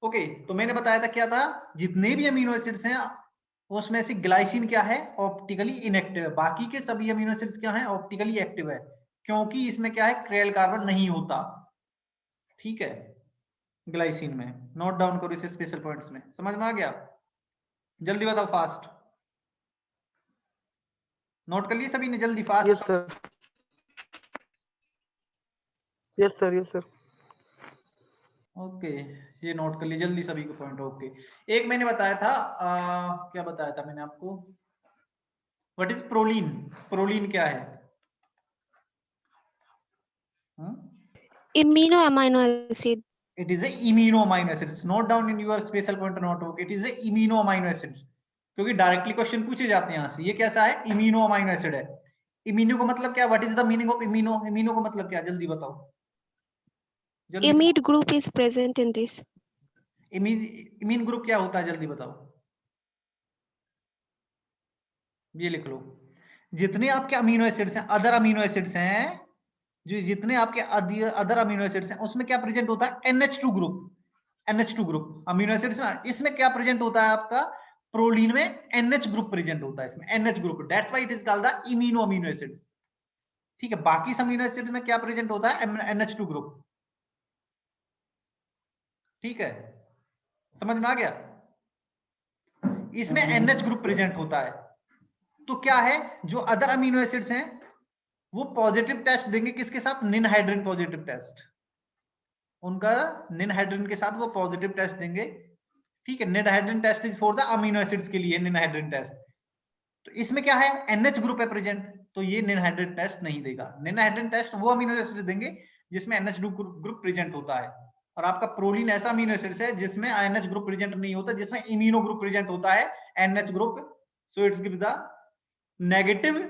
Okay, तो मैंने बताया था क्या था, जितने भी अमीनो एसिड्स हैं उसमें से ग्लाइसिन क्या है, ऑप्टिकली इनएक्टिव है, बाकी के सभी अमीनो एसिड्स क्या है, ऑप्टिकली एक्टिव है, क्योंकि इसमें क्या है, ट्रेल कार्बन नहीं होता। ठीक है, ग्लाइसिन में नोट डाउन करो इसे स्पेशल पॉइंट्स में, समझ में आ गया? जल्दी बताओ फास्ट, नोट कर लिए सभी ने, जल्दी fast. Yes sir, yes sir, yes sir. Okay, ये नोट कर लिए जल्दी सभी को पॉइंट। ओके, एक मैंने बताया था क्या बताया था मैंने आपको, व्हाट इज प्रोलीन? प्रोलीन क्या है? Amino amino acid. It is a imino amino acids. Note down in your special point notebook. It is a imino amino acids. क्योंकि डायरेक्टली क्वेश्चन पूछे जाते हैं यहाँ से। ये कैसा है? इम्यूनो अमाइनो एसिड है। इम्यूनो का मतलब क्या? What is the meaning of immuno? Immuno का मतलब क्या? जल्दी बताओ, जल्दी। Imide group is present in this. Imine group क्या होता है? जल्दी बताओ, ये लिख लो। जितने आपके अमीनो एसिड्स हैं, अदर अमीनो एसिड्स हैं, जो जितने आपके अदर अमीनो एसिड्स हैं, उसमें क्या प्रेजेंट होता है? NH2 group. NH2 group amino acids में, इसमें क्या प्रेजेंट होता है आपका? प्रोलीन में NH ग्रुप प्रेजेंट होता है, इसमें NH group, that's why it is called the immuno amino acids. ठीक है, बाकी अमीनो एसिड में क्या प्रेजेंट होता है? NH2 group. ठीक है, समझ में आ गया? इसमें NH ग्रुप प्रेजेंट होता है। तो क्या है, जो अदर अमीनो एसिड्स हैं वो पॉजिटिव टेस्ट देंगे किसके साथ? निनहाइड्रिन पॉजिटिव टेस्ट, उनका निनहाइड्रिन के साथ वो पॉजिटिव टेस्ट देंगे। ठीक है, ninhydrin test is for the amino acids के लिए, निनहाइड्रिन टेस्ट। तो इसमें क्या है? NH ग्रुप है प्रेजेंट, तो ये निनहाइड्रिन टेस्ट नहीं देगा। निनहाइड्रिन टेस्ट वो अमीनो एसिड देंगे जिसमें NH ग्रुप प्रेजेंट होता है। और आपका प्रोलीन ऐसा अमीनो एसिड है जिसमें NH ग्रुप प्रेजेंट नहीं होता, जिसमें इम्यूनो ग्रुप प्रेजेंट होता है, NH group. So it's give the negative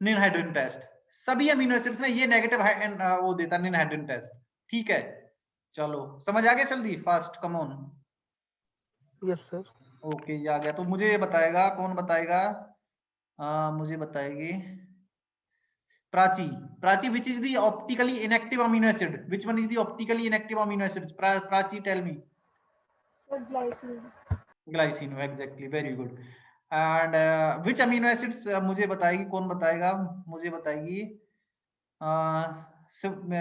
ninhydrin test. सभी अमीनो एसिड्स में ये नेगेटिव वो देता है, निनहाइड्रिन टेस्ट। ठीक है, चलो समझ आ गया? जल्दी fast, come on. Yes sir. Okay, ये आ गया। तो मुझे ये बताएगा, कौन बताएगा? मुझे बताएगी Prachi. Prachi, which is the optically inactive amino acid? Which one is the optically inactive amino acid? Prachi, tell me. Glycine, exactly, very good. And which amino acids, मुझे बताएगी, कौन बताएगा? मुझे बताएगी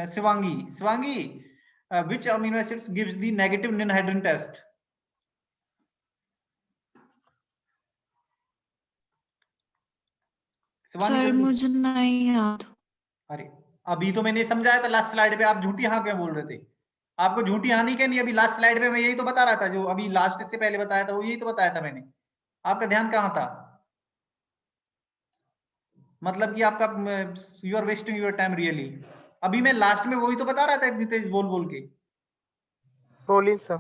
Shivangi. Shivangi, which amino acids gives the negative ninhydrin test? Sir मुझे नहीं याद। अरे, अभी तो मैंने समझाया था लास्ट स्लाइड पे, आप झूठी हाँ क्यों बोल रहे थे? आपको झूठी हाँ नहीं कहनी, अभी लास्ट स्लाइड पे मैं यही तो बता रहा था, जो अभी लास्ट से पहले बताया था वो यही तो बताया था मैंने। आपका ध्यान कहाँ था? मतलब कि आपका, you are wasting your time really. अभी मैं लास्ट में वही तो बता रहा था इतनी तेज बोल बोल के। Proline sir.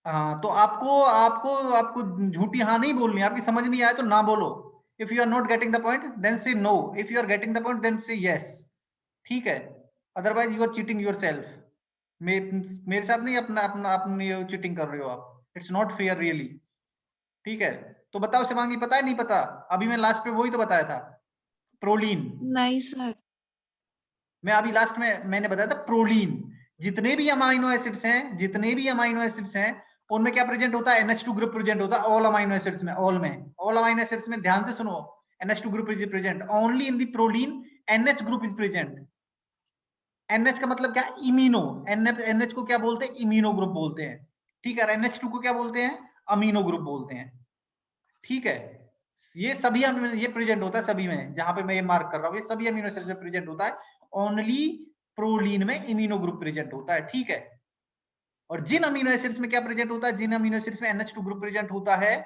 हाँ, तो आपको आपको आपको झूठी हाँ नहीं बोलनी, आपकी समझ नहीं आए तो ना बोलो। If you are not getting the point then say no, if you are getting the point then say yes. ठीक है, otherwise you are cheating yourself. मेरे साथ नहीं, अपना अपना अपनी चीटिंग कर रहे हो आप, इट्स नॉट फेयर रियली। ठीक है, तो बताओ शिवांगी, पता है नहीं पता? अभी मैं लास्ट में वही तो बताया था, प्रोलीन। नहीं सर। मैं अभी लास्ट में मैंने बताया था प्रोलीन। जितने भी अमाइनो एसिड्स हैं, जितने भी अमाइनो एसिड्स हैं, उनमें क्या प्रेजेंट होता है? NH2 ग्रुप प्रेजेंट होता है, ऑल अमाइनो एसिड्स में, ऑल अमाइनो एसिड्स में। ध्यान से सुनो, NH2 group is present only in the proline, NH group is present. NH का मतलब क्या? इम्यूनो। NH को क्या बोलते हैं? इम्यूनो ग्रुप बोलते हैं। ठीक है, NH2 को क्या बोलते हैं? अमीनो ग्रुप बोलते हैं। ठीक है, ये सभी ये प्रेजेंट होता है सभी में, जहां पे मैं ये मार्क कर रहा हूँ, ये सभी अमीनो एसिड्स में प्रेजेंट होता है। ओनली प्रोलीन में इम्यूनो ग्रुप प्रेजेंट होता है। ठीक है, और जिन अमीनो एसिड्स में क्या प्रेजेंट होता है? जिन अमीनो एसिड्स में NH2 ग्रुप प्रेजेंट होता है,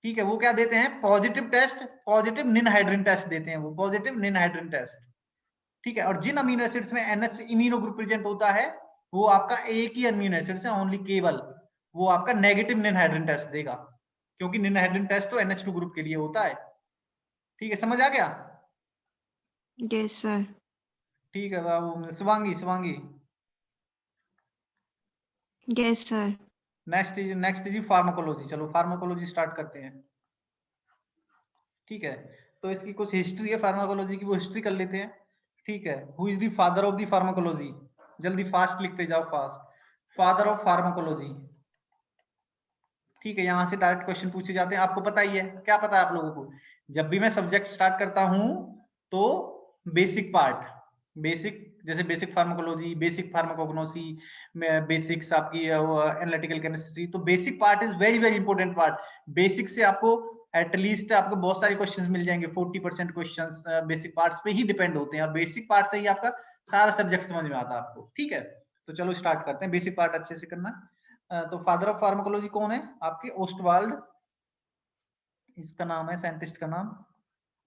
ठीक है, वो क्या देते हैं? Positive test, positive ninhydrin test देते हैं, वो पॉजिटिव निनहाइड्रिन टेस्ट। ठीक है, और जिन अमीनो एसिड्स में NH इम्यूनो ग्रुप प्रेजेंट होता है, वो आपका एक ही अमीनो एसिड्स है, ओनली, केवल वो आपका नेगेटिव निनहाइड्रिन टेस्ट देगा, क्योंकि निनहाइड्रिन टेस्ट तो NH2 ग्रुप के लिए होता है। ठीक है, समझ आ गया? Yes sir. ठीक है बाबू। Shivangi, Shivangi, yes sir. Next is pharmacology. चलो फार्माकोलॉजी स्टार्ट करते हैं। ठीक है, तो इसकी कुछ हिस्ट्री है फार्माकोलॉजी की, वो हिस्ट्री कर लेते हैं। ठीक है, who is the father of the pharmacology? जल्दी फास्ट लिखते जाओ, फास्ट। फादर ऑफ फार्माकोलॉजी, ठीक है, यहाँ से डायरेक्ट क्वेश्चन पूछे जाते हैं, आपको पता ही है। क्या पता है आप लोगों को? जब भी मैं सब्जेक्ट स्टार्ट करता हूं तो बेसिक पार्ट, बेसिक जैसे basic pharmacology, basic pharmacognosy, basics आपकी एनालिटिकल केमिस्ट्री, तो basic part is very very important part. Basic से आपको एटलीस्ट आपको बहुत सारे क्वेश्चंस मिल जाएंगे, 40% क्वेश्चंस बेसिक पार्ट्स पे ही डिपेंड होते हैं, और बेसिक पार्ट से ही आपका सारा सब्जेक्ट समझ में आता है आपको। ठीक है, तो चलो स्टार्ट करते हैं, बेसिक पार्ट अच्छे से करना। तो फादर ऑफ फार्माकोलॉजी कौन है आपके? ओस्टवाल्ड, इसका नाम है साइंटिस्ट का नाम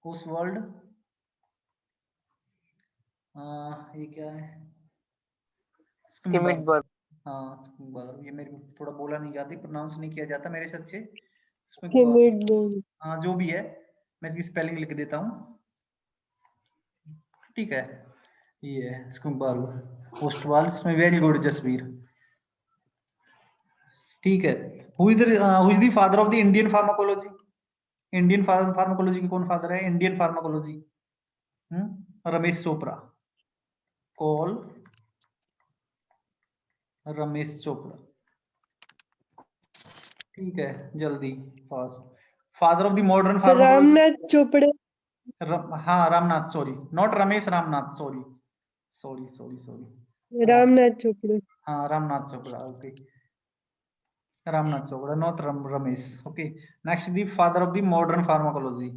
ओस्वाल्ड। ये क्या है? स्किमिडबर्ग। हाँ स्किमिडबर्ग, ये मेरे को थोड़ा बोला नहीं जाती, प्रोनाउंस नहीं किया जाता मेरे से अच्छे। स्किमिडबर्ग। हाँ जो भी है, मैं इसकी स्पेलिंग लिख देता हूँ। ठीक है, ये है स्किमिडबर्ग, ओस्टवाल्ड। इसमें वेरी गुड जसवीर। ठीक है, who is the father of the Indian pharmacology? Indian pharmacology के कौन फादर है? Indian pharmacology Ramesh Chopra. Call Ramesh Chopra. ठीक है, जल्दी fast. Father of the modern pharmacology? Ramnath Chopra. हाँ Ramnath, sorry not Ramesh, Ramnath, sorry sorry sorry sorry. Ramnath Chopra. हाँ Ramnath Chopra, okay, Ramnath Chopra not Ramesh. Okay, next the father of the modern pharmacology.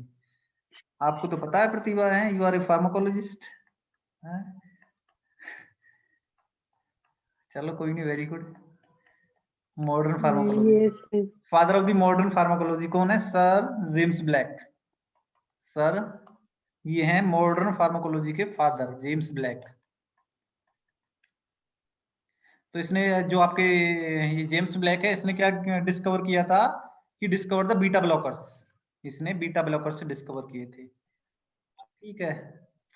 आपको तो पता है प्रतिभा है, यू आर ए फार्माकोलॉजिस्ट। चलो कोई नहीं, very good. Modern pharmacology, father of the modern pharmacology कौन है? Sir James black. सर ये हैं मॉडर्न फार्माकोलॉजी के फादर, जेम्स ब्लैक। तो इसने जो आपके ये जेम्स ब्लैक है, इसने क्या डिस्कवर किया था? कि डिस्कवर द बीटा ब्लॉकर्स। इसने बीटा ब्लॉकर्स से डिस्कवर किए थे। ठीक है,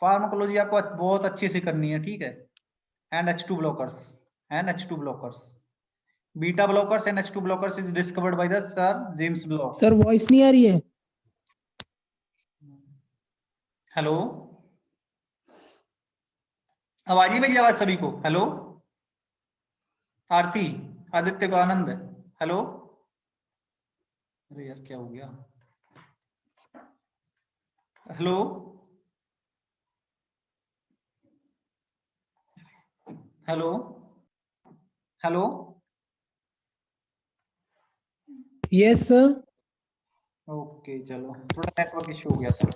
फार्माकोलॉजी आपको बहुत अच्छे से करनी है। ठीक है, NH2 blockers, NH2 blockers, beta blockers and H2 blockers is discovered by the sir James block. Sir voice नहीं आ रही है। हेलो, आवाज नहीं मेरी आवाज सभी को? हेलो, आरती, आदित्य को, आनंद, हेलो। अरे यार क्या हो गया? Hello, hello, hello. Yes sir. Okay चलो, थोड़ा नेटवर्क इश्यू हो गया था।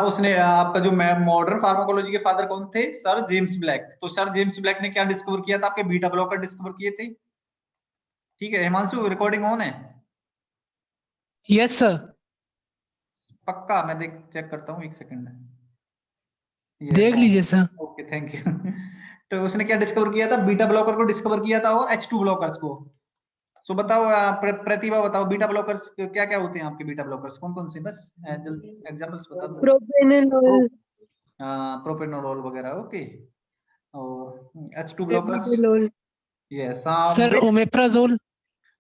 उसने आपका जो मॉडर्न फार्माकोलॉजी के फादर कौन थे? Sir James black. तो सर जेम्स ब्लैक ने क्या डिस्कवर किया था? आपके बीटा ब्लॉकर डिस्कवर किए थे। ठीक है, हिमांशु रिकॉर्डिंग ऑन है? Yes sir. पक्का? मैं देख चेक करता हूँ, एक सेकंड। देख लीजिए सर। Okay thank you. तो उसने क्या डिस्कवर किया था? बीटा ब्लॉकर को डिस्कवर किया था, और H2 ब्लॉकर्स को। सो बताओ प्रतिभा बताओ, बीटा ब्लॉकर्स क्या क्या होते हैं आपके? बीटा ब्लॉकर्स कौन कौन से? बस एग्जांपल्स बता दो। प्रोपेनोल। प्रोपेनोल वगैरह, ओके। और H2 ब्लॉकर्स? एपिडोल। यस। Sir omeprazole.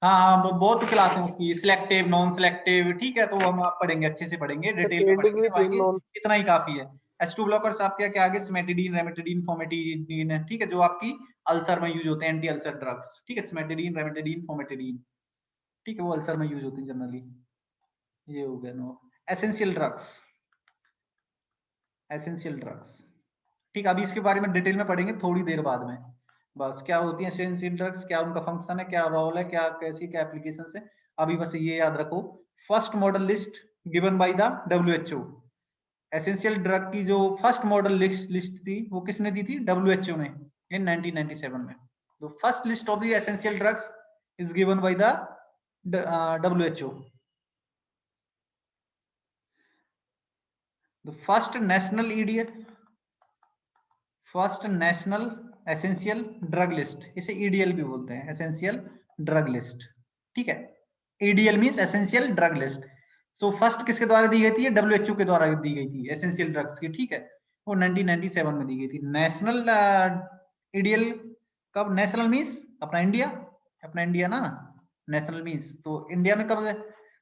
हाँ बहुत क्लास है उसकी, सिलेक्टिव, नॉन सिलेक्टिव। ठीक है, तो हम आप पढ़ेंगे, अच्छे से पढ़ेंगे, डिटेल में पढ़ेंगे, तो आगे इतना ही काफी है। H2 ब्लॉकर्स आपके क्या आगे? सिमेटिडीन, रेमेटिडीन, फॉर्मेटिडीन है। ठीक है, जो आपकी अल्सर में यूज होते हैं, एंटी अल्सर ड्रग्स। ठीक है, सिमेटिडीन, रेमेटिडीन, फॉर्मेटिडीन। ठीक है, वो अल्सर में यूज होते हैं जनरली। ये हो गया no. Essential drugs, essential drugs. ठीक है, अभी इसके बारे में डिटेल में पढ़ेंगे थोड़ी देर बाद में। बस क्या होती है एसेंशियल ड्रग्स, क्या उनका फंक्शन है, क्या रोल है, क्या कैसी क्या एप्लीकेशन है, अभी बस ये याद रखो। First model list given by the WHO। Essential drug की जो फर्स्ट मॉडल लिस्ट थी, वो किसने दी थी? WHO ने, इन 1997 में। तो first list of the essential drugs is given by the WHO। The first national EDL, first national essential drug list, इसे EDL भी बोलते हैं, एसेंशियल ड्रग लिस्ट। ठीक है, EDL means essential drug list. So first किसके द्वारा दी गई थी? WHO के द्वारा दी गई थी एसेंशियल ड्रग्स की। ठीक है, वो 1997 में दी गई थी। नेशनल EDL कब? नेशनल मींस अपना इंडिया, अपना इंडिया ना, नेशनल मींस तो इंडिया में कब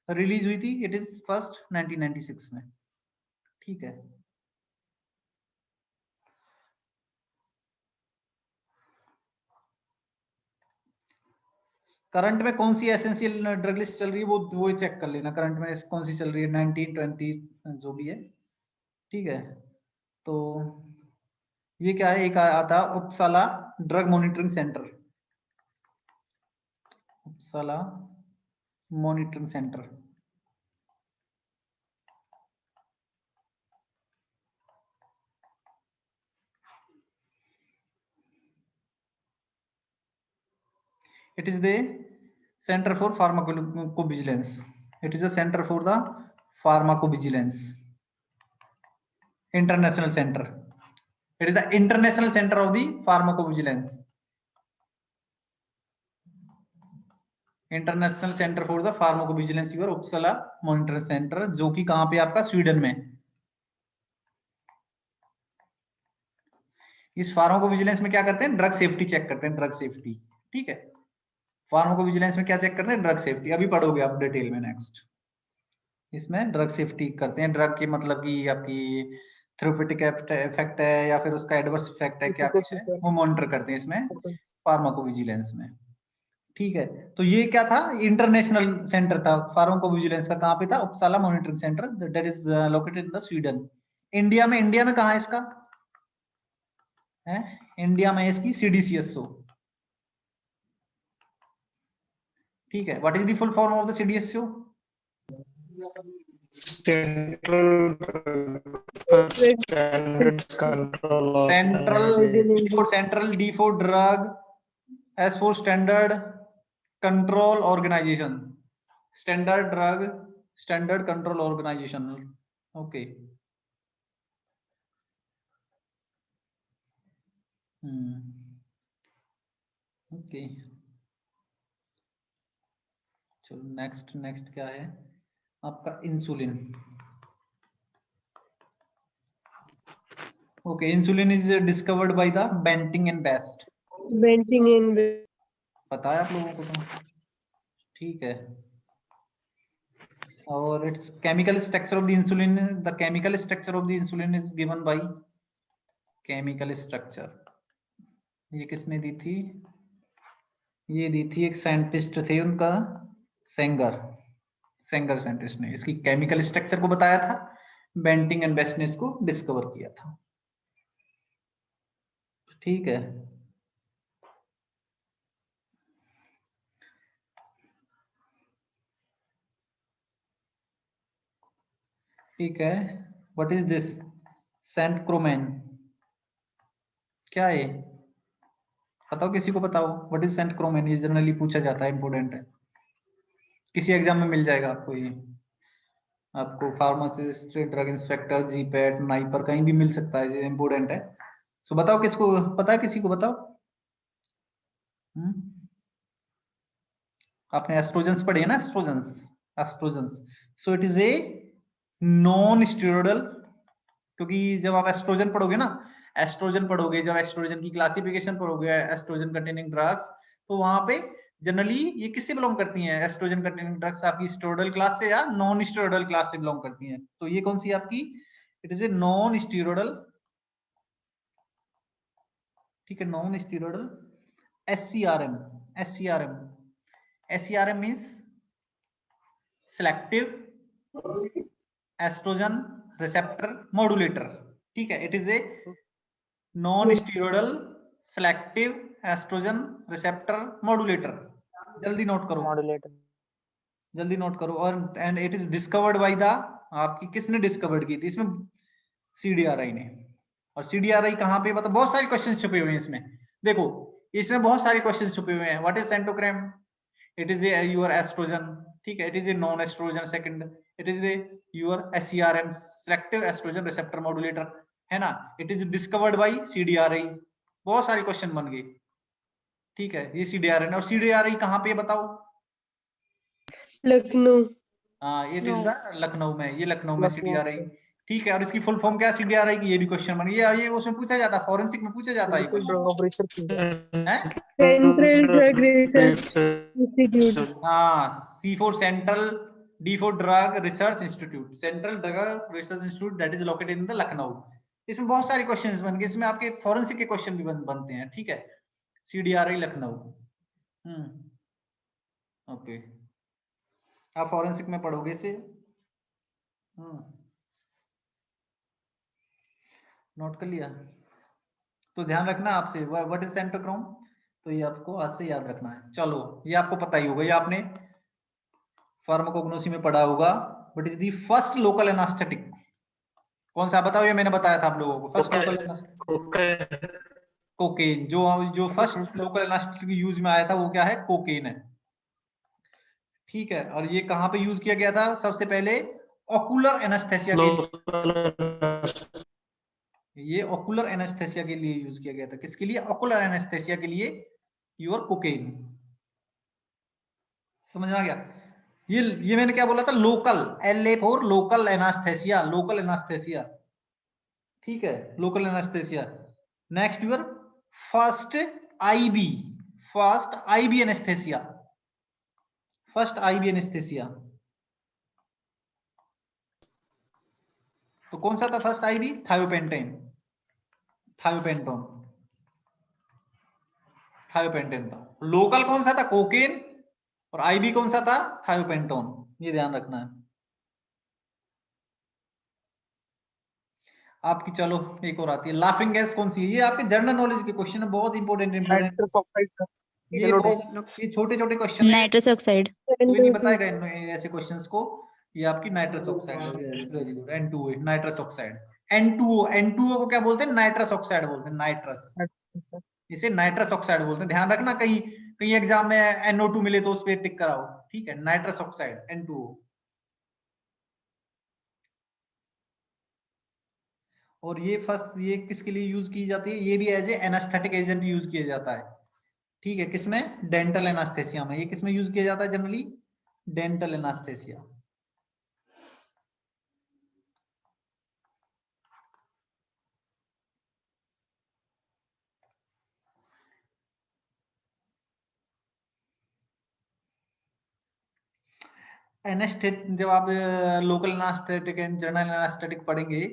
रिलीज हुई थी? इट इज फर्स्ट 1996 में। ठीक है, करंट में कौन सी एसेंशियल ड्रग लिस्ट चल रही है वो चेक कर लेना, करंट में कौन सी चल रही है, 19, 20 जो भी है, ठीक है। तो ये क्या है, एक आता है Uppsala drug monitoring centre, Uppsala monitoring centre. It is the Center for Pharmacovigilance. It is a center for the pharmacovigilance. International center. It is the international center of the pharmacovigilance. International centre for the pharmacovigilance your Uppsala monitoring centre, जो कि कहां पे आपका Sweden में। इस pharmacovigilance में क्या करते हैं, ड्रग सेफ्टी चेक करते हैं, ड्रग सेफ्टी, ठीक है। फार्माकोविजिलेंस में क्या चेक करते हैं, ड्रग सेफ्टी, अभी पढ़ोगे आप डिटेल में नेक्स्ट। इसमें ड्रग सेफ्टी करते हैं, ड्रग की मतलब कि आपकी थेरेप्यूटिक इफेक्ट है या फिर उसका एडवर्स इफेक्ट है, क्या कुछ है, वो मॉनिटर करते हैं इसमें फार्माकोविजिलेंस में, ठीक है। तो ये क्या था, इंटरनेशनल सेंटर था फार्माकोविजिलेंस का, कहां पे था, Uppsala monitoring centre, that is located in the Sweden. India में कहां है इसका, है इंडिया में इसकी CDCSO, ठीक है। What is the full form of the CDSO? Central Standards Control Central, Organization. D for central, D for drug, S for standard control organization, standard drug standard control organization, okay. Okay, चलो next क्या है आपका, insulin. Okay, insulin is discovered by the Banting and Best. Banting and पता है आप लोगों को तो, ठीक है। और its chemical structure of the insulin, the chemical structure of the insulin is given by, chemical structure ये किसने दी थी, ये दी थी एक साइंटिस्ट थे उनका, सेंगर साइंटिस्ट ने इसकी केमिकल स्ट्रक्चर को बताया था, बेंटिंग एंड बेस्ट ने इसको डिस्कवर किया था, ठीक है। ठीक है, व्हाट इज दिस, सेंट क्रोमैन, क्या है, बताओ किसी को बताओ, व्हाट इज सेंट क्रोमैन, ये जनरली पूछा जाता है, इंपोर्टेंट है, किसी एग्जाम में मिल जाएगा आपको ये, आपको pharmacist, drug inspector, GPAT, NIPER कहीं भी मिल सकता है, ये इंपोर्टेंट है। सो बताओ किसको पता है, किसी को बताओ। आपने एस्ट्रोजेंस पढ़े है ना, oestrogens, so it is a non steroidal, क्योंकि जब आप एस्ट्रोजन पढ़ोगे ना, जब एस्ट्रोजन की क्लासिफिकेशन पढ़ोगे, एस्ट्रोजन कंटेनिंग ड्रग्स, तो वहां पे जनरली ये किससे बिलोंग करती हैं, एस्ट्रोजन कंटेनिंग ड्रग्स आपकी स्टेरॉइडल क्लास से या नॉन स्टेरॉइडल क्लास से बिलोंग करती हैं। तो ये कौन सी आपकी, it is a non steroidal, ठीक है, non steroidal, SCRM means selective estrogen receptor modulator, ठीक है। It is a non steroidal selective estrogen receptor modulator, जल्दी नोट करो, जल्दी नोट करो। और and it is discovered by the, आपकी किसने डिस्कवर्ड की थी इसमें, CDRI ने। और CDRI कहां पे, मतलब बहुत सारे क्वेश्चन छुपे हुए हैं इसमें, देखो इसमें बहुत सारे क्वेश्चन छुपे हुए हैं। What is centchroman, it is your estrogen, ठीक है, it is a non estrogen second, it is your SCRM selective estrogen receptor modulator, है ना, it is discovered by CDRI, बहुत सारे क्वेश्चन बन गए, ठीक है, ये CDRI। और CDRI कहां पे बताओ, लखनऊ, हाँ इट इज द लखनऊ में, ये लखनऊ में CDRI, ठीक है। और इसकी फुल फॉर्म क्या है CDRI की, ये भी क्वेश्चन बन गया, ये उसमें पूछा जाता है, फॉरेंसिक में पूछा जाता है सेंट्रल ड्रग रिसर्च इंस्टीट्यूट, हाँ, C for central, D for drug research institute, central drug research institute that is located in the Lucknow. इसमें बहुत सारे क्वेश्चंस बन गए, इसमें आपके फॉरेंसिक के क्वेश्चन भी बनते हैं, ठीक है, CDRI लखनऊ। ओके, आप फॉरेंसिक में पढ़ोगे इसे। नोट कर लिया। तो ध्यान रखना आपसे, व्हाट इज सेंटोक्रोम, तो ये आपको आज से याद रखना है। चलो ये आपको पता ही होगा, ये आपने फार्माकोग्नोसी में पढ़ा होगा। But is the first local anaesthetic कौन सा, बताओ। ये मैंने बताया था आप लोगों को, फर्स्ट लोकल एनास्थेटिक कोकेन। जो फर्स्ट लोकल एनास्थेटिक यूज में आया था वो क्या है, कोकेन है। ठीक है, और ये कहाँ पे यूज किया गया था सबसे पहले, ऑकुलर एनास्थेसिया के लिए। ये ऑकुलर एनास्थेसिया के लिए यूज किया गया था। किसके लिए, ऑकुलर एनास्थेसिया के लिए योर कोकेन। समझ में आ गया। ये मैंने क्या बोला था, local, LA for local anaesthesia, local anaesthesia. ठीक है, local anaesthesia. Next your first IB, first IB anaesthesia, first IB anaesthesia. तो कौन सा था first IB, thiopentone, thiopentone, thiopentone था। लोकल कौन सा था, कोकेन, और IB कौन सा था, थायोपेंटोन। ये ध्यान रखना है आपकी। चलो एक और आती है, लाफिंग गैस कौन सी है। ये आपके जनरल नॉलेज के क्वेश्चन है, बहुत इंपॉर्टेंट नाइट्रस ऑक्साइड सर, ये बहुत, ये छोटे छोटे क्वेश्चन है, नाइट्रस ऑक्साइड, कोई नहीं बताएगा ऐसे क्वेश्चंस को। ये आपकी नाइट्रस ऑक्साइड है, very good, N2O, nitrous oxide. N2O को क्या बोलते हैं, नाइट्रस ऑक्साइड बोलते हैं, नाइट्रस, इसे नाइट्रस ऑक्साइड बोलते हैं। ध्यान रखना, कहीं कहीं एग्जाम में NO2 मिले तो उस पर टिक कराओ। ठीक है, नाइट्रस ऑक्साइड, N2O। और ये फर्स्ट, ये किसके लिए यूज की जाती है, ये भी as a anaesthetic agent use किया जाता है। ठीक है, किसमें, डेंटल एनास्थेसिया में। ये किसमें यूज किया जाता है जनरली, डेंटल एनास्थेसिया। एनेस्थेट, जब आप local anaesthetic and general anaesthetic पढ़ेंगे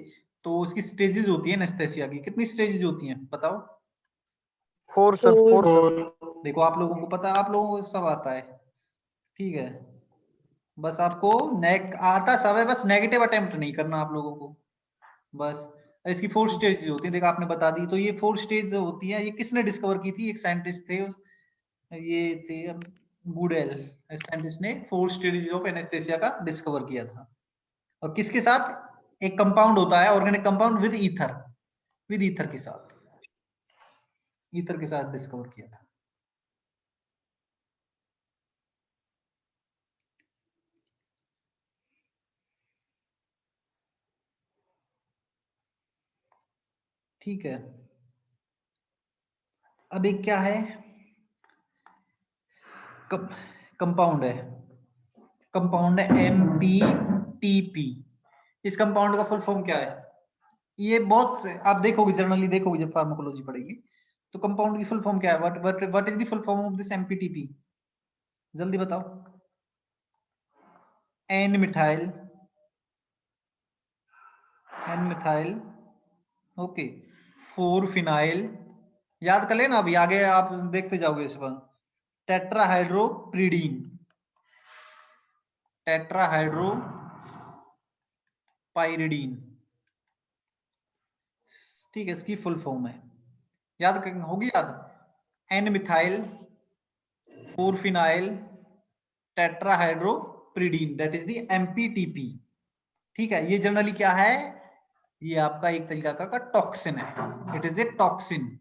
तो उसकी स्टेजेस होती है एनेस्थेसिया की। कितनी स्टेजेस होती हैं बताओ। 4 सर, 4 सर। देखो आप लोगों को पता, आप लोगों को सब आता है। ठीक है, बस आपको आता सब है, बस नेगेटिव अटेम्प्ट नहीं करना आप लोगों को बस। इसकी 4 स्टेज होती है, देखो आपने बता दी। तो ये 4 स्टेज होती है, ये किसने डिस्कवर की थी, एक साइंटिस्ट थे ये थे गुडेल, साइंटिस्ट ने 4 स्टेजेस ऑफ एनेस्थेसिया का डिस्कवर किया था। और किसके साथ, एक कंपाउंड होता है organic compound with ether, with ether के साथ, ईथर के साथ डिस्कवर किया था। ठीक है, अब एक क्या है, कंपाउंड है, कंपाउंड है MPTP। इस कंपाउंड का फुल फॉर्म क्या है, ये बहुत से आप देखोगे, जनरली देखोगे जब फार्माकोलॉजी पढ़ेगी तो कंपाउंड की फुल फॉर्म क्या है, what is the full form of this MPTP, जल्दी बताओ। N मिथाइल, ओके, 4 फिनाइल, याद कर लेना, अभी आगे आप देखते जाओगे इस पर। टेट्राहाइड्रोपिरिडीन, टेट्राहाइड्रोपाइरिडीन। ठीक है, इसकी फुल फॉर्म है, याद होगी याद, N methyl, 4 phenyl, tetrahydropyridine, that is the MPTP। ठीक है, ये जनरली क्या है, ये आपका एक तरीका का टॉक्सिन है, it is A toxin.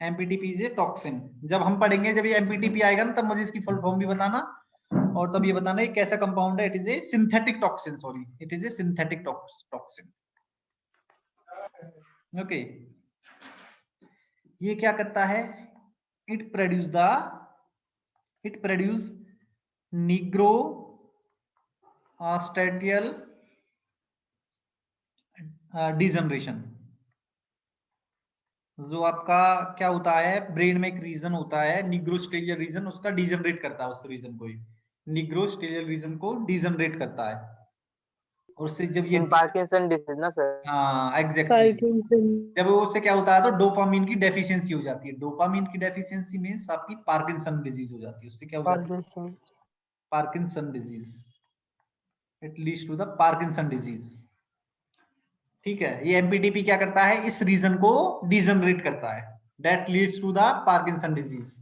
MPTP is a toxin. जब हम पढ़ेंगे, जब ये MPTP आएगा ना, तब मुझे इसकी फुल फॉर्म भी बताना, और तब ये बताना ये कैसा कंपाउंड है। It is A synthetic toxin, sorry, it is A synthetic toxin. Okay, ये क्या करता है, इट प्रोड्यूस निग्रोस्ट्रेटियल डिजनरेशन। जो आपका क्या होता है, ब्रेन में एक रीजन होता है निग्रोस्ट्रेटियल रीजन, उसका डिजनरेट करता है, उस रीजन को ही निग्रोस्ट्रेटियल रीजन को डिजनरेट करता है। और उससे जब ये इन पार्किंसन डिसीज ना सर? हाँ एग्जैक्टली, Parkinson. जब उससे क्या होता है तो डोपामिन की डेफिशिएंसी हो जाती है। डोपामिन की डेफिशिएंसी मींस आपकी पार्किंसन डिजीज हो जाती है। उससे क्या हो जाती है? Parkinson. Parkinson disease, it leads to the Parkinson disease. ठीक है, ये एमपीटीपी क्या करता है? इस रीजन को डिजनरेट करता है, that leads to the Parkinson disease.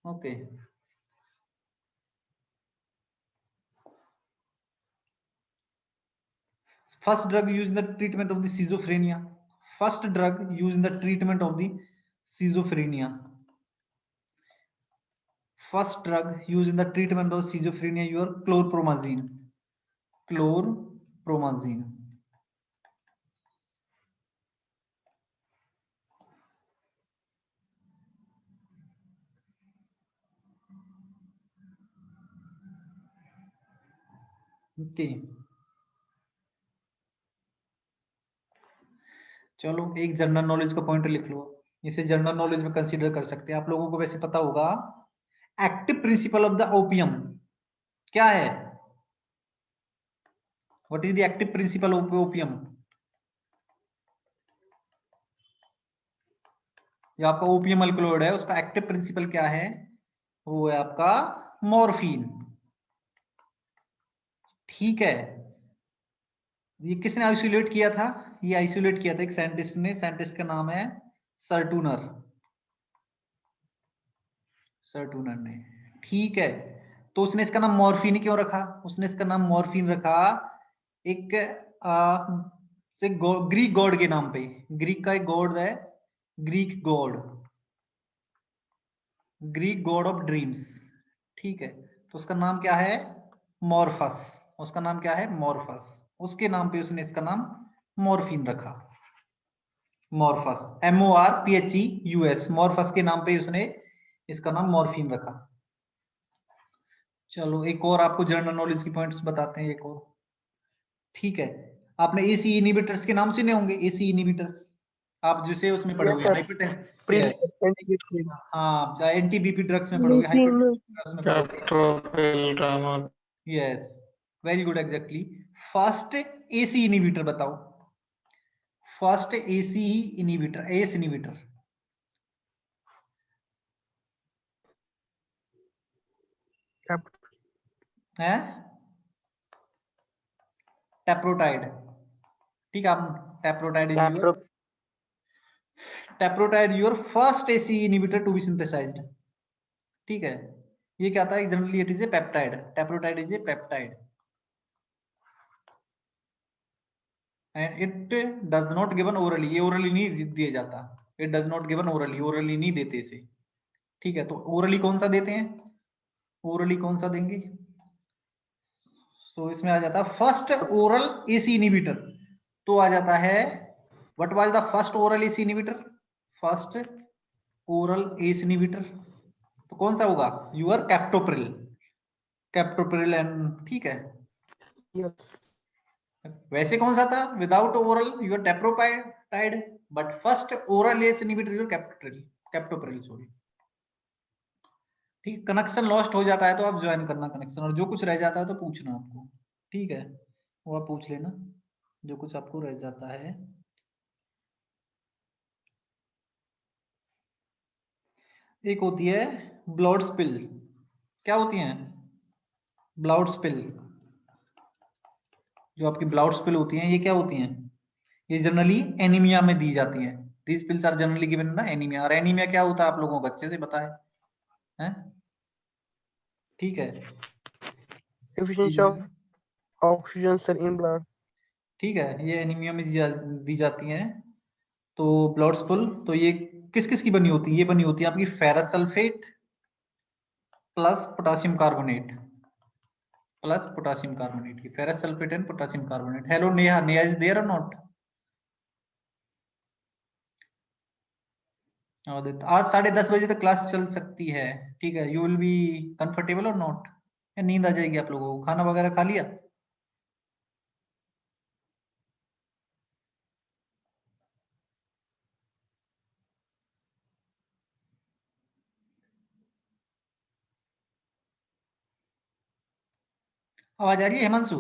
Okay, first drug used in the treatment of the schizophrenia. First drug used in the treatment of the schizophrenia. First drug used in the treatment of schizophrenia, your chlorpromazine. Chlorpromazine. Okay. चलो एक general knowledge का point लिख लो, इसे general knowledge में consider कर सकते हैं। आप लोगों को वैसे पता होगा active principle of the opium क्या है? What is the active principle of opium? जो आपका ओपियम अल्कलॉइड है उसका एक्टिव प्रिंसिपल क्या है? वो है आपका मॉर्फिन। ठीक है, ये किसने आइसोलेट किया था? ये आइसोलेट किया था एक साइंटिस्ट ने, साइंटिस्ट का नाम है सर्टूनर। सर्टूनर ने, ठीक है। तो उसने इसका नाम मॉर्फिन क्यों रखा? उसने इसका नाम मॉर्फिन रखा एक ग्रीक गॉड के नाम पे। ग्रीक का एक गॉड है, Greek God, Greek God of dreams. ठीक है, तो उसका नाम क्या है? मॉर्फस। उसका नाम क्या है? मॉर्फस। उसके नाम पे उसने इसका नाम मॉर्फिन रखा। मॉर्फस, MORPHEUS, मॉर्फस के नाम पे उसने इसका नाम मॉर्फिन रखा। चलो एक और आपको जनरल नॉलेज की पॉइंट्स बताते हैं, एक और। ठीक है, आपने एसी इनहिबिटर्स के नाम सुने होंगे। एसी इनहिबिटर्स आप जिसे उसमें पढ़ोगे sir. हाइपरटेंशन, हाँ एंटी बीपी ड्रग्स में पढ़ोगे, हाइपरटेंशन में पढ़ोगे। Captopril, yes, very good, exactly. First ACE inhibitor बताओ, first ACE inhibitor, ACE inhibitor है टेप्रोटाइड। ठीक है, आप teprotide is your, teprotide your first ACE inhibitor to be synthesized. ठीक है, ये क्या था? Generally it is a peptide, teprotide is a peptide and it does not given orally. ये ओरली नहीं दिया जाता, it does not given orally, orally नहीं देते इसे। ठीक है, तो ओरली कौन सा देते हैं? ओरली कौन सा देंगे? तो इसमें आ जाता है फर्स्ट ओरल एसी इनहिबिटर, तो आ जाता है what was the first oral ACE inhibitor? First oral ACE inhibitor तो कौन सा होगा? Your captopril, captopril and. ठीक है, वैसे कौन सा था? Without oral your teprotide, but first oral ACE inhibitor your captopril, captopril sorry. ठीक, कनेक्शन लॉस्ट हो जाता है तो आप ज्वाइन करना कनेक्शन, और जो कुछ रह जाता है तो पूछना आपको। ठीक है, वो आप पूछ लेना जो कुछ आपको रह जाता है। एक होती है ब्लड स्पिल। क्या होती है? Blood spill. जो आपकी ब्लड स्पिल होती है ये क्या होती हैं? ये जनरली एनीमिया में दी जाती है। These pills are generally given in the anaemia. और एनीमिया क्या होता है आप लोगों को अच्छे से पता है? ठीक है, deficiency of oxygen sir in blood. ठीक है, ये एनीमिया में दी जाती हैं। तो ब्लड स्पिल तो ये किस किस की बनी होती है? ये बनी होती है आपकी ferrous sulphate plus potassium carbonate, plus potassium carbonate की, ferrous sulphate and potassium carbonate. Hello Neha, Neha is there or not? आज 10:30 बजे तक क्लास चल सकती है। ठीक है, यू विल बी कंफर्टेबल और नॉट? या नींद आ जाएगी आप लोगों को? खाना वगैरह खा लिया? आवाज आ रही है हिमांशु?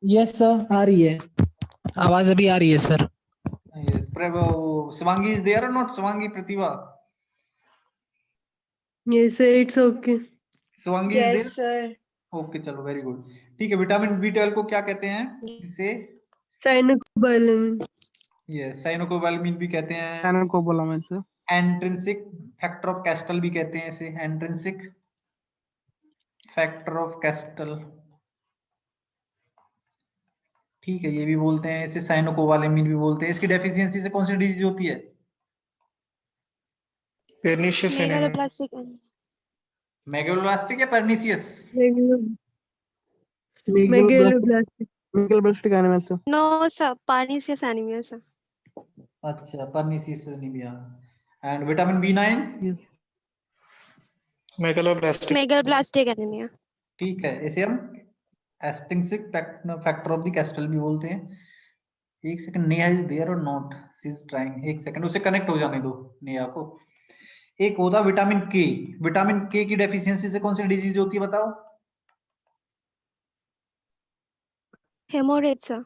यस सर, आ रही है, आवाज अभी आ रही है sir. Yes. Shivangi is there or not? Shivangi, Pratibha. Yes, sir. It's okay. Shivangi is there? sir. Okay चलो वेरी गुड। ठीक है, विटामिन B12 को क्या कहते हैं? इसे Cyanocobalamin. ये साइनोकोबालामिन भी कहते हैं, Cyanocobalamin, sir. Intrinsic factor of Castle भी कहते हैं इसे, एंट्रिंसिक फैक्टर ऑफ कैस्टल। ठीक है, ये भी बोलते हैं इसे, साइनोकोबालामिन भी बोलते हैं। इसकी डेफिशिएंसी से कौन सी डिजीज होती है? Pernicious anemia. Megaloblastic मेगालोब्लास्टिक या pernicious? Megaloblastic. Megaloblastic anemia, sir. No sir, pernicious anemia sir. अच्छा, pernicious anaemia. And vitamin B9? Yes. Megaloblastic. Megaloblastic anemia. ठीक है, इसे हम एस्ट्रिंसिक फैक्टर ऑफ द कैस्टल भी बोलते हैं। एक second, Neha is there or not? She is trying. एक सेकंड, उसे कनेक्ट हो जाने दो नेहा को। एक होता विटामिन के। विटामिन के की डेफिशिएंसी से कौन सी डिजीज होती है बताओ? Hemorrhage sir.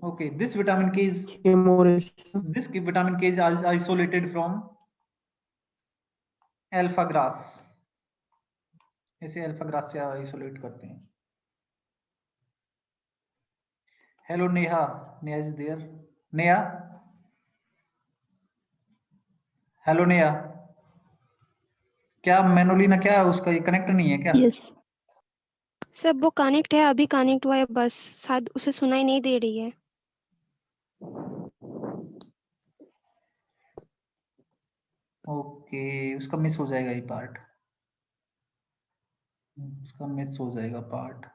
Okay, this vitamin K is Hemorrhage. this vitamin K is isolated from alpha grass. इसे अल्फा ग्रास से आइसोलेट करते हैं। Hello Neha, Neha is there? Neha, hello Neha, क्या मैनोलिना क्या उसका ये कनेक्ट नहीं है क्या? Yes. सर वो कनेक्ट है, अभी कनेक्ट हुआ है, बस शायद उसे सुनाई नहीं दे रही है। ओके, उसका मिस हो जाएगा ये पार्ट, उसका मिस हो जाएगा पार्ट।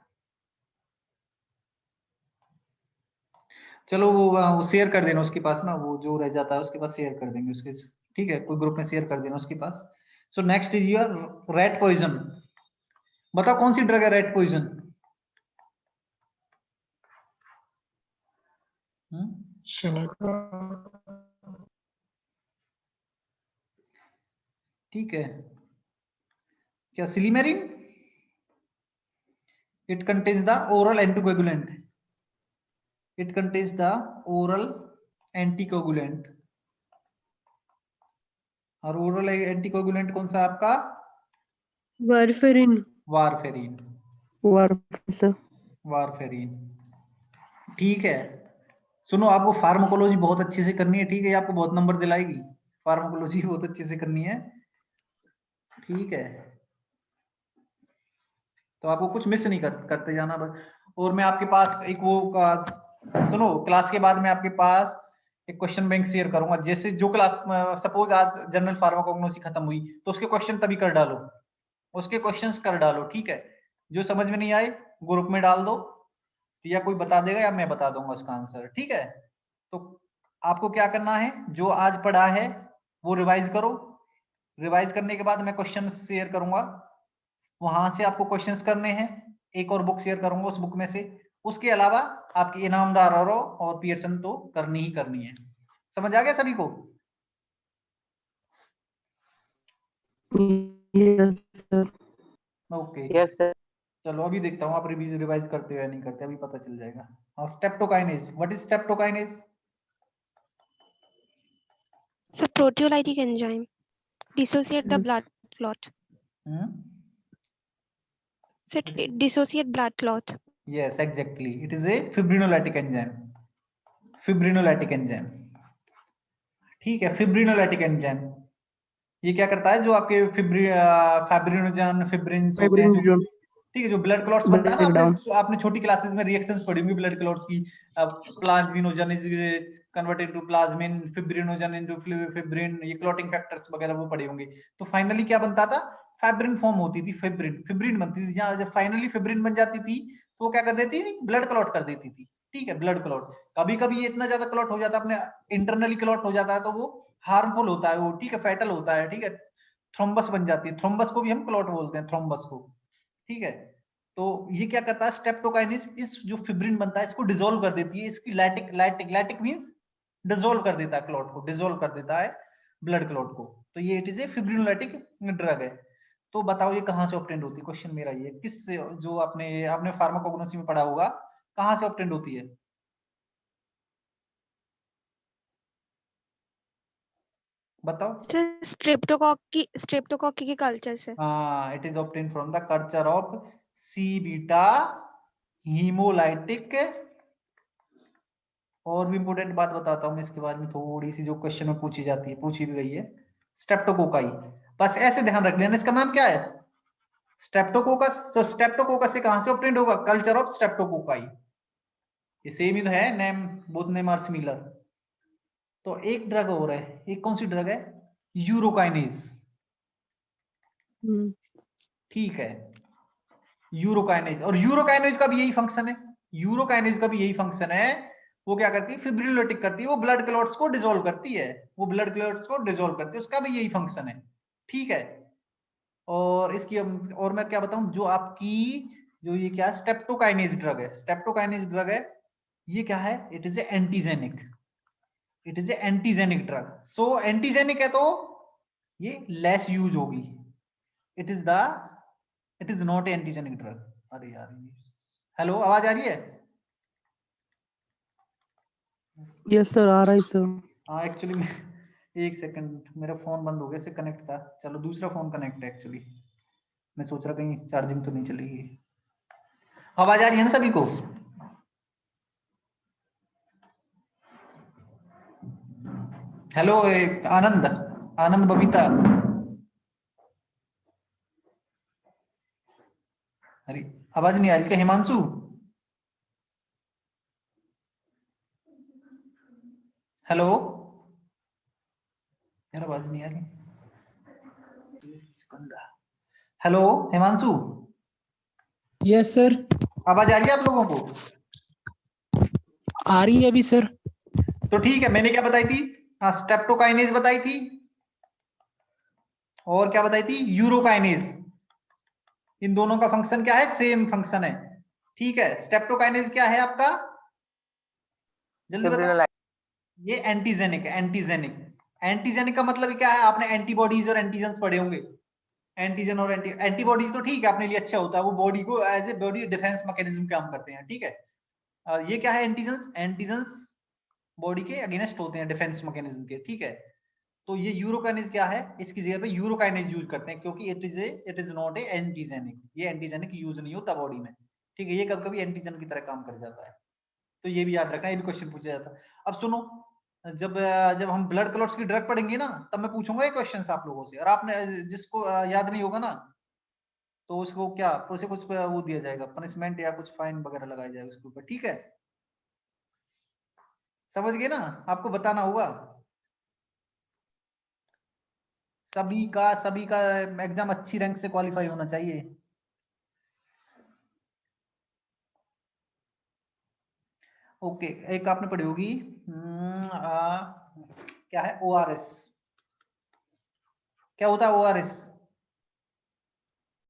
चलो वो शेयर कर देना उसके पास ना, वो जो रह जाता है उसके पास शेयर कर देंगे उसके, ठीक है, कोई ग्रुप में शेयर कर देना उसके पास। So next is your rat poison. बताओ कौन सी ड्रग है रेट पॉइजन? ठीक है, क्या silymarin? It contains the oral anticoagulant, it contains the oral anticoagulant. और ओरल एंटीकोगुलेंट कौन सा आपका? Warfarin. Warfarin, Warfarin, sir. Warfarin. ठीक है, सुनो, आपको फार्माकोलॉजी बहुत अच्छे से करनी है, ठीक है, ये आपको बहुत नंबर दिलाएगी। फार्माकोलॉजी बहुत अच्छे से करनी है, ठीक है, तो आपको कुछ मिस नहीं करते जाना बस। और मैं आपके पास एक वो सुनो, क्लास के बाद में आपके पास एक क्वेश्चन बैंक शेयर करूंगा। जैसे जो क्लास सपोज आज जनरल फार्माकोग्नोसी खत्म हुई तो उसके क्वेश्चन तभी कर डालो, उसके क्वेश्चंस कर डालो, ठीक है। जो समझ में नहीं आए ग्रुप में डाल दो, या कोई बता देगा या मैं बता दूंगा उसका आंसर, ठीक है। तो आपको क्या करना है, जो आज पढ़ा है वो रिवाइज करो, रिवाइज करने के बाद मैं क्वेश्चन शेयर करूंगा, वहां से आपको क्वेश्चंस करने हैं। एक और बुक शेयर करूंगा, उस बुक में से। उसके अलावा आपकी इनामदार और पियर्सन तो करनी ही करनी है। समझ आ गया सभी को? Yes, sir. Okay, Yes, sir. चलो अभी देखता हूँ आप रिवाइज करते हो या नहीं करते, अभी पता चल जाएगा। हाँ, streptokinase, what is streptokinase? Sir, proteolytic enzyme. Dissociate the blood clot. Sir, dissociate blood clot. Yes, exactly. It is a fibrinolytic enzyme. Fibrinolytic enzyme. ठीक है, fibrinolytic enzyme ये क्या करता है, जो आपके फाइब्रिनोजन फिब्रिन्स होते हैं, Fibrinogen. ठीक है, जो ब्लड क्लॉट्स बनता है ना, Breakdown. आपने छोटी क्लासेस में रिएक्शंस पढ़ी होंगी ब्लड क्लॉट्स की। Plasminogen is converted to plasmin, fibrinogen into fibrin, ये क्लॉटिंग फैक्टर्स वगैरह वो पढ़े होंगे। तो फाइनली क्या बनता था, फाइब्रिन फॉर्म होती थी, फिब्रिन बनती थी। जब फाइनली फिब्रिन बन जाती थी तो वो क्या कर देती थी, ब्लड क्लॉट कर देती थी, ठीक है, ब्लड क्लॉट। कभी कभी ये इतना ज्यादा क्लॉट हो जाता है, अपने इंटरनली क्लॉट हो जाता है, तो वो हार्मफुल होता है वो, ठीक है, फैटल होता है, ठीक है, थ्रोम्बस बन जाती है। थ्रोम्बस को भी हम क्लॉट बोलते हैं, थ्रोम्बस को, ठीक है। तो ये क्या करता है, स्ट्रेप्टोकाइनेस, इस जो फिब्रिन बनता है इसको डिसॉल्व कर देती है, इसकी लैटिक मींस डिसॉल्व कर देता है क्लॉट को, डिसॉल्व कर देता है ब्लड क्लॉट को। तो ये it is A fibrinolytic drug है। तो बताओ ये कहां से ऑब्टेन होती है, क्वेश्चन मेरा ये किस से, जो आपने फार्माकोग्नोसी में पढ़ा होगा, कहां से ऑब्टेन्ड होती है? बताओ। सर स्ट्रेप्टोकोक्की के कल्चर से। हाँ, it is obtained from the culture of C beta haemolytic. और भी इंपोर्टेंट बात बताता हूँ मैं इसके बाद में, थोड़ी सी जो क्वेश्चन में पूछी जाती है, पूछी भी गई है, स्ट्रेप्टोकोकाई। बस ऐसे ध्यान रख लेना, इसका नाम क्या है? स्ट्रेप्टोकोकस। सो स्ट्रेप्टोकोकस से कहां से ऑब्टेन्ड होगा? Culture of streptococci. ये सेम ही तो है, name both name are similar. तो एक ड्रग हो रहा है, एक कौन सी ड्रग है? यूरोकाइनेज। ठीक है, यूरोकाइनेज। और यूरोकाइनेज का भी यही फंक्शन है, यूरोकाइनेज का भी यही फंक्शन है। वो क्या करती है? फिब्रिलोटिक करती है, वो ब्लड क्लॉट्स को डिसॉल्व करती है, वो ब्लड क्लॉट्स को डिसॉल्व करती है, उसका भी यही फंक्शन है। ठीक है। और इसकी और मैं क्या बताऊं, जो आपकी जो ये क्या स्टेप्टोकाइनेज ड्रग है, स्टेप्टोकाइनेज ड्रग है, ये क्या है? It is A antigenic, it is A antigenic drug. So antigenic है तो ये लेस यूज होगी। It is not antigenic drug. अरे यार, हेलो, आवाज आ रही है? यस सर, आ रहा है सर। हाँ, एक्चुअली एक सेकंड, मेरा फोन बंद हो गया, से कनेक्ट था। चलो दूसरा फोन कनेक्ट है एक्चुअली, मैं सोच रहा कहीं चार्जिंग तो नहीं चलेगी। आवाज आ रही है ना सभी को? हेलो आनंद, आनंद बबीता। अरे आवाज नहीं आ रही क्या? हिमांशु, हेलो यार, आवाज नहीं आ रही। हेलो हिमांशु, यस सर, आवाज आ रही है आप लोगों को? आ रही है अभी सर। तो ठीक है, मैंने क्या बताई थी? हाँ, स्ट्रेप्टोकाइनेज बताई थी, और क्या बताई थी? यूरोकाइनेज। इन दोनों का फंक्शन क्या है? सेम फंक्शन है। ठीक है। स्ट्रेप्टोकाइनेज क्या है आपका? जल्दी बताओ। ये एंटीजेनिक है, एंटीजेनिक। एंटीजेनिक का मतलब क्या है? आपने एंटीबॉडीज और एंटीजेंस पढ़े होंगे। एंटीजन और एंटीबॉडीज तो ठीक है, अपने लिए अच्छा होता है, वो बॉडी को as a body defence mechanism काम करते हैं। ठीक है। और ये क्या है? एंटीजेंस। एंटीजेंस बॉडी के अगेंस्ट होते हैं, डिफेंस मैकेनिज्म के। ठीक है। तो ये यूरोकाइनेज क्या है? इसकी जगह पे यूरोकाइनेज यूज करते हैं, क्योंकि it is not a antigenic. ये एंटीजेनिक यूज नहीं होता बॉडी में। ठीक है। ये कभी कभी एंटीजन की तरह काम कर जाता है, तो ये भी याद रखना, ये भी क्वेश्चन पूछा जाता है। अब सुनो, जब जब हम ब्लड क्लॉट्स की ड्रग पढ़ेंगे ना, तब मैं पूछूंगा ये क्वेश्चंस आप लोगों से, और आपने जिसको याद नहीं होगा ना, तो उसको क्या, उसे कुछ वो दिया जाएगा, पनिशमेंट या कुछ फाइन वगैरह लगाया जाएगा उसके ऊपर। ठीक है, समझ गए ना? आपको बताना होगा। सभी का एग्जाम अच्छी रैंक से क्वालिफाई होना चाहिए। ओके, एक आपने पढ़ी होगी, क्या है? ओआरएस। क्या होता है ओआरएस?